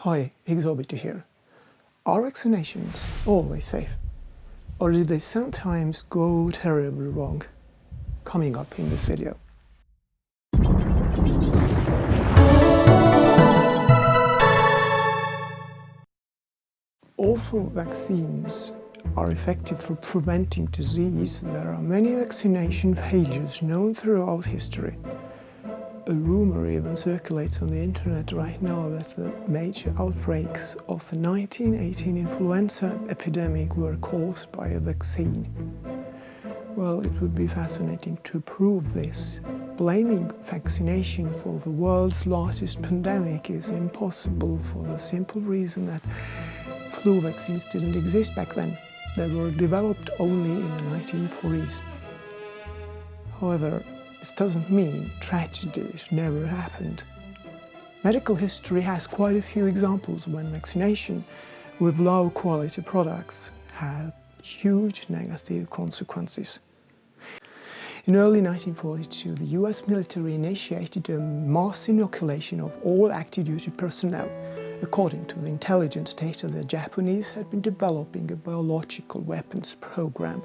Hi, Exorbiter here. Are vaccinations always safe? Or do they sometimes go terribly wrong? Coming up in this video. Although vaccines are effective for preventing disease, there are many vaccination failures known throughout history. A rumor even circulates on the internet right now that the major outbreaks of the 1918 influenza epidemic were caused by a vaccine. Well, it would be fascinating to prove this. Blaming vaccination for the world's largest pandemic is impossible for the simple reason that flu vaccines didn't exist back then. They were developed only in the 1940s. However, this doesn't mean tragedies never happened. Medical history has quite a few examples when vaccination with low quality products had huge negative consequences. In early 1942, the US military initiated a mass inoculation of all active duty personnel, according to the intelligence data the Japanese had been developing a biological weapons program,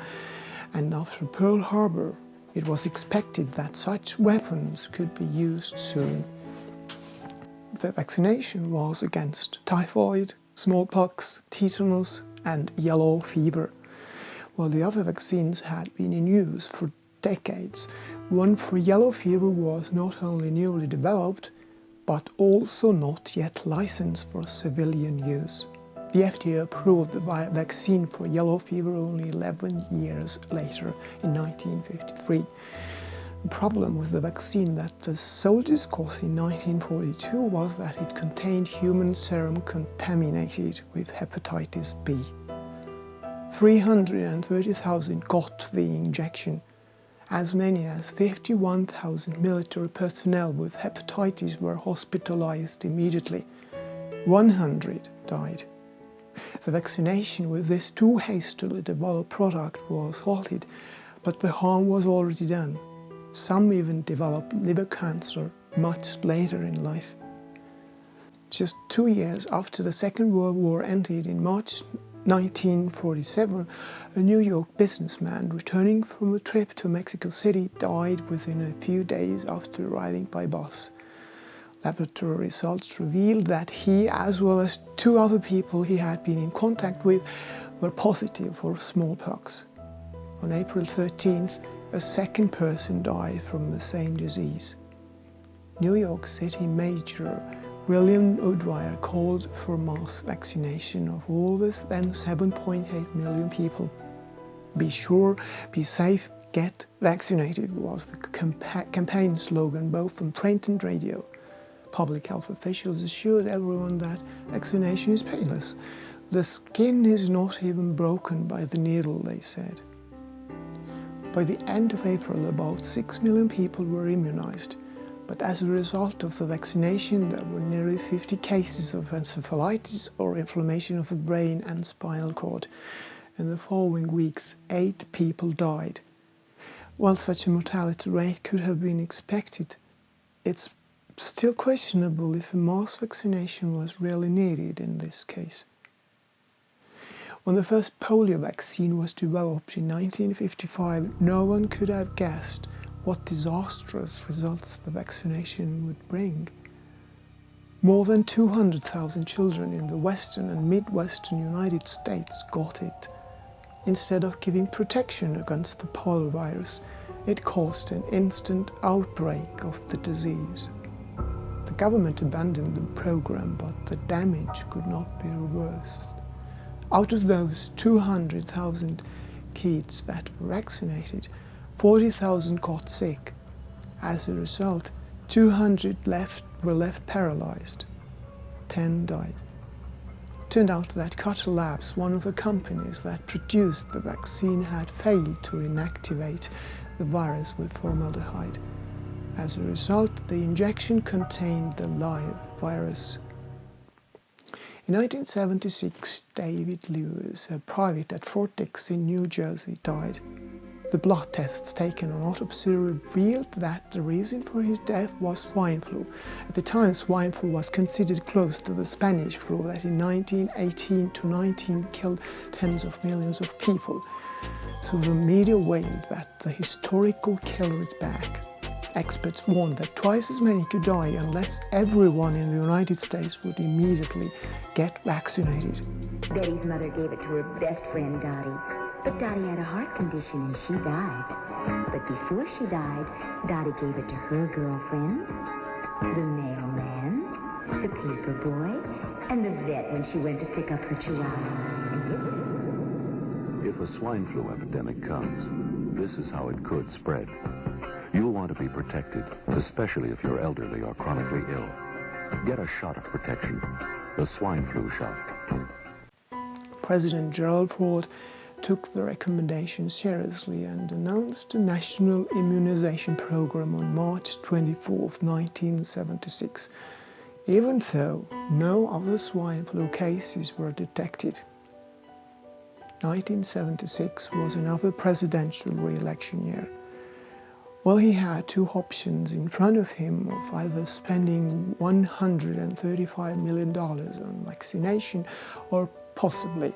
and after Pearl Harbor, it was expected that such weapons could be used soon. The vaccination was against typhoid, smallpox, tetanus, and yellow fever, while the other vaccines had been in use for decades. One for yellow fever was not only newly developed, but also not yet licensed for civilian use. The FDA approved the vaccine for yellow fever only 11 years later, in 1953. The problem with the vaccine that the soldiers got in 1942 was that it contained human serum contaminated with hepatitis B. 330,000 got the injection. As many as 51,000 military personnel with hepatitis were hospitalized immediately. 100 died. The vaccination with this too hastily developed product was halted, but the harm was already done. Some even developed liver cancer much later in life. Just 2 years after the Second World War ended in March 1947, a New York businessman returning from a trip to Mexico City died within a few days after arriving by bus. Laboratory results revealed that he, as well as 2 other people he had been in contact with, were positive for smallpox. On April 13th, a second person died from the same disease. New York City Mayor William O'Dwyer called for mass vaccination of all the then 7.8 million people. Be sure, be safe, get vaccinated was the campaign slogan both on print and radio. Public health officials assured everyone that vaccination is painless. The skin is not even broken by the needle, they said. By the end of April, about 6 million people were immunized. But as a result of the vaccination, there were nearly 50 cases of encephalitis or inflammation of the brain and spinal cord. In the following weeks, 8 people died. While such a mortality rate could have been expected, it's still questionable if a mass vaccination was really needed in this case. When the first polio vaccine was developed in 1955, no one could have guessed what disastrous results the vaccination would bring. More than 200,000 children in the western and midwestern United States got it. Instead of giving protection against the polio virus, it caused an instant outbreak of the disease. The government abandoned the program, but the damage could not be reversed. Out of those 200,000 kids that were vaccinated, 40,000 got sick. As a result, 200 were left paralyzed. 10 died. It turned out that Qatar Labs, one of the companies that produced the vaccine, had failed to inactivate the virus with formaldehyde. As a result, the injection contained the live virus. In 1976, David Lewis, a private at Fort Dix in New Jersey, died. The blood tests taken on autopsy revealed that the reason for his death was swine flu. At the time, swine flu was considered close to the Spanish flu that in 1918 to 19 killed tens of millions of people. So the media wailed that the historical killer is back. Experts warned that twice as many could die unless everyone in the United States would immediately get vaccinated. Betty's mother gave it to her best friend, Dottie. But Dottie had a heart condition and she died. But before she died, Dottie gave it to her girlfriend, the mailman, the paper boy, and the vet when she went to pick up her chihuahua. If a swine flu epidemic comes, this is how it could spread. You'll want to be protected, especially if you're elderly or chronically ill. Get a shot of protection, the swine flu shot. President Gerald Ford took the recommendation seriously and announced a national immunization program on March 24, 1976, even though no other swine flu cases were detected. 1976 was another presidential re-election year. Well, he had two options in front of him of either spending $135 million on vaccination or possibly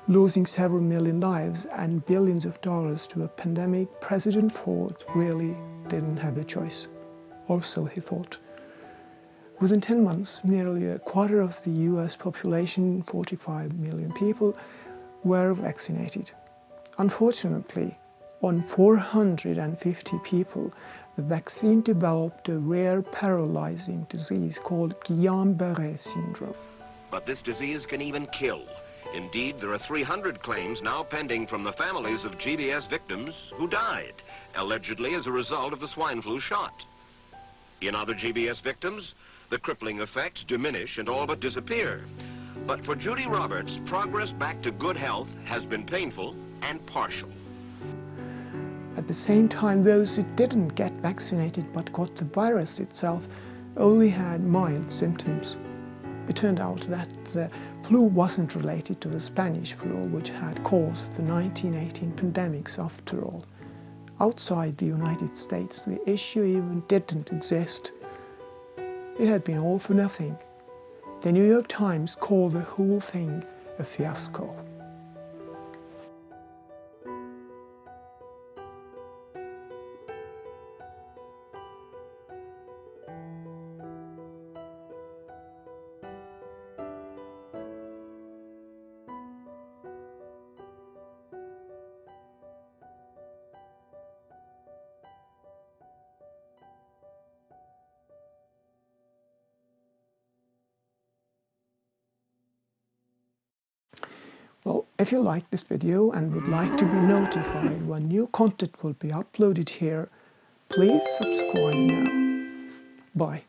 losing several million lives and billions of dollars to a pandemic. President Ford really didn't have a choice, or so he thought. Within 10 months, nearly a quarter of the US population, 45 million people, were vaccinated. Unfortunately, on 450 people, the vaccine developed a rare paralyzing disease called Guillain-Barré syndrome. But this disease can even kill. Indeed, there are 300 claims now pending from the families of GBS victims who died, allegedly as a result of the swine flu shot. In other GBS victims, the crippling effects diminish and all but disappear. But for Judy Roberts, progress back to good health has been painful and partial. At the same time, those who didn't get vaccinated but got the virus itself only had mild symptoms. It turned out that the flu wasn't related to the Spanish flu, which had caused the 1918 pandemics after all. Outside the United States, the issue even didn't exist. It had been all for nothing. The New York Times called the whole thing a fiasco. Well, if you like this video and would like to be notified when new content will be uploaded here, please subscribe now. Bye.